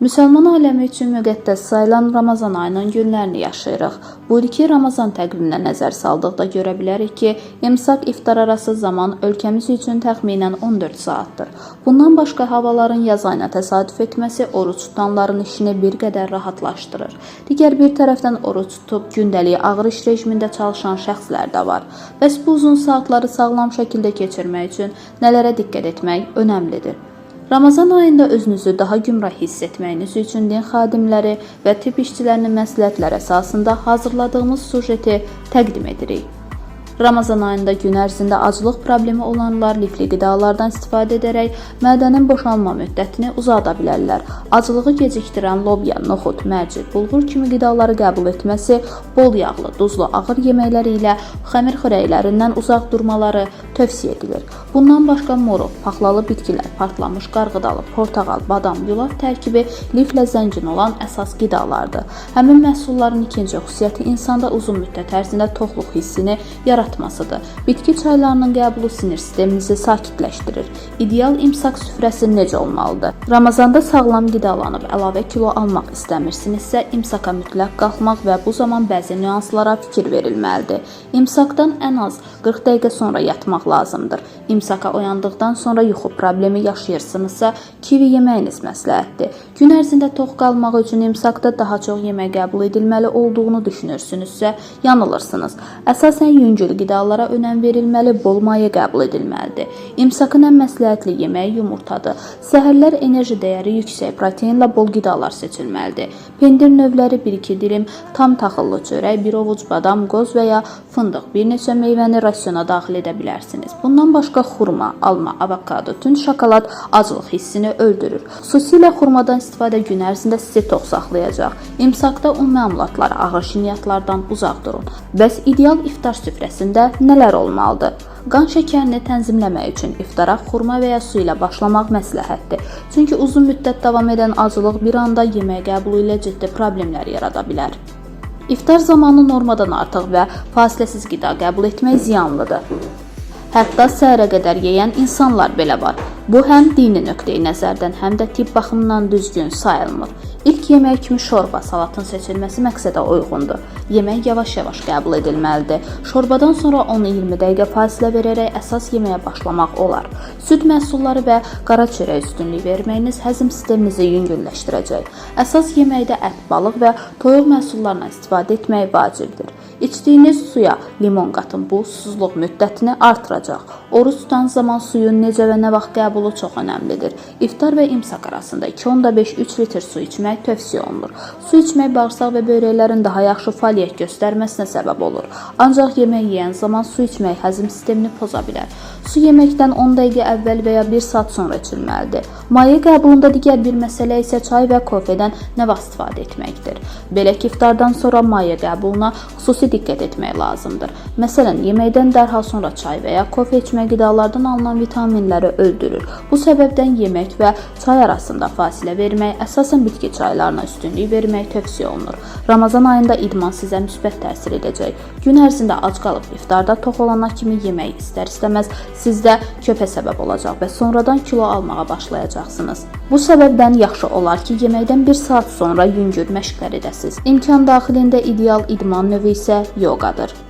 Müsəlman aləmi üçün müqəddəs sayılan Ramazan ayının günlərini yaşayırıq. Bu ilki Ramazan təqviminə nəzər saldıqda görə bilərik ki, imsak iftar arası zaman ölkəmiz üçün təxminən 14 saatdır. Bundan başqa havaların yaz ayına təsadüf etməsi oruç tutanların işini bir qədər rahatlaşdırır. Digər bir tərəfdən oruç tutub gündəlik ağır iş rejimində çalışan şəxslər də var. Bəs bu uzun saatları sağlam şəkildə keçirmək üçün nələrə diqqət etmək önəmlidir? Ramazan ayında özünüzü daha gümrah hiss etməyiniz üçün din xadimləri və tibb işçilərinin məsləhətləri əsasında hazırladığımız sujeti təqdim edirik. Ramazan ayında gün ərzində aclıq problemi olanlar lifli qidalardan istifadə edərək mədənin boşalma müddətini uzada bilərlər. Aclığı gecikdirən lobya, noxud, mərci, bulğur kimi qidaları qəbul etməsi, bol yağlı, duzlu, ağır yeməkləri ilə xəmir xörəklərindən uzaq durmaları tövsiyə edilir. Bundan başqa moruq, paxlalı bitkilər, partlamış qarğıdalı, portağal, badam, yulaf tərkibi liflə zəngin olan əsas qidalardır. Həmin məhsulların ikinci xüsusiyyəti insanda uzun müddət ərzində toxluq hissini yaratmasıdır. Bitki çaylarının qəbulu sinir sisteminizi sakitləşdirir. İdeal imsak süfrəsi necə olmalıdır? Ramazanda sağlam qidalanıb əlavə kilo almaq istəmirsinizsə, imsaka mütləq qalxmaq və bu zaman bəzi nüanslara fikir verilməlidir. İmsakdan ən az 40 dəqiqə sonra yatmaq lazımdır. İmsaka oyandıqdan sonra yuxu problemi yaşayırsınızsa, kivi yeməyiniz məsləhətdir. Gün ərzində tox qalmaq üçün imsakda daha çox yemək qəbul edilməli olduğunu düşünürsünüzsə, yanılırsınız. Əsasən yüngül qidalara önəm verilməli, bol maye qəbul edilməlidir. İmsakın ən məsləhətli yeməyi yumurtadır. Səhərlər enerji dəyəri yüksək proteinlə bol qidalar seçilməlidir. Pendir növləri 1-2 dilim, tam taxıllı çörək, bir ovuc badam, qoz və ya fındıq, bir neçə meyvəni rasiona daxil edə bilərsiniz. Bundan başqa xurma, alma, avokado, tünd şokolad aclıq hissini öldürür. Xüsusilə xurmadan istifadə gün ərzində sizi tox saxlayacaq. İmsakda un məmulatları, ağır şirniyyatlardan uzaq durun. Bəs ideal iftar süfrəsində nələr olmalıdır? Qan şəkərini tənzimləmək üçün iftara xurma və ya su ilə başlamaq məsləhətdir. Çünki uzun müddət davam edən aclıq bir anda yemək qəbulu ilə ciddi problemlər yarada bilər. İftar zamanı normadan artıq və fasiləsiz qida qəbul etmək ziyanlıdır. Hətta səhərə qədər yeyən insanlar belə var. Bu həm dini nöqteyi nəzərdən, həm də tibb baxımından düzgün sayılmır. İlk yemək kimi şorba, salatın seçilməsi məqsədə uyğundur. Yemək yavaş-yavaş qəbul edilməlidir. Şorbadan sonra 10-20 dəqiqə fasilə verərək əsas yeməyə başlamaq olar. Süd məhsulları və qara çörək üstünlük verməyiniz həzm sisteminizi yüngülləşdirəcək. Əsas yeməkdə ət, balıq və toyuq məhsullarından istifadə etmək vacibdir. İçdiyiniz suya limon qatın, bu susuzluq müddətini artıracaq. Oruç tutan zaman suyun necə və nə vaxt qəbulu çox önəmlidir. İftar və imsak arasında 2,5-3 litr su içmək tövsiyə olunur. Su içmək bağırsaq və böbrəklərin daha yaxşı fəaliyyət göstərməsinə səbəb olur. Ancaq yemək yeyən zaman su içmək həzm sistemini poza bilər. Su yeməkdən 10 dəqiqə əvvəl və ya 1 saat sonra içilməlidir. Maye qəbulunda digər bir məsələ isə çay və kofedən nə vaxt istifadə etməkdir. Belə ki, iftardan sonra maye qəbuluna xüsusi diqqət etmək lazımdır. Məsələn, yeməkdən dərhal sonra çay və ya kofe içmək qidalardan alınan vitaminləri öldürür. Bu səbəbdən yemək və çay arasında fasilə vermək, əsasən bitki çaylarına üstünlük vermək tövsiyə olunur. Ramazan ayında idman sizə müsbət təsir edəcək. Gün ərzində ac qalıb iftarda tox olana kimi yemək istər-istəməz sizdə köpə səbəb olacaq və sonradan kilo almağa başlayacaqsınız. Bu səbəbdən yaxşı olar ki, yeməkdən 1 saat sonra yüngül məşqlər edəsiniz. İmkan daxilində ideal idman növü isə yoqadır.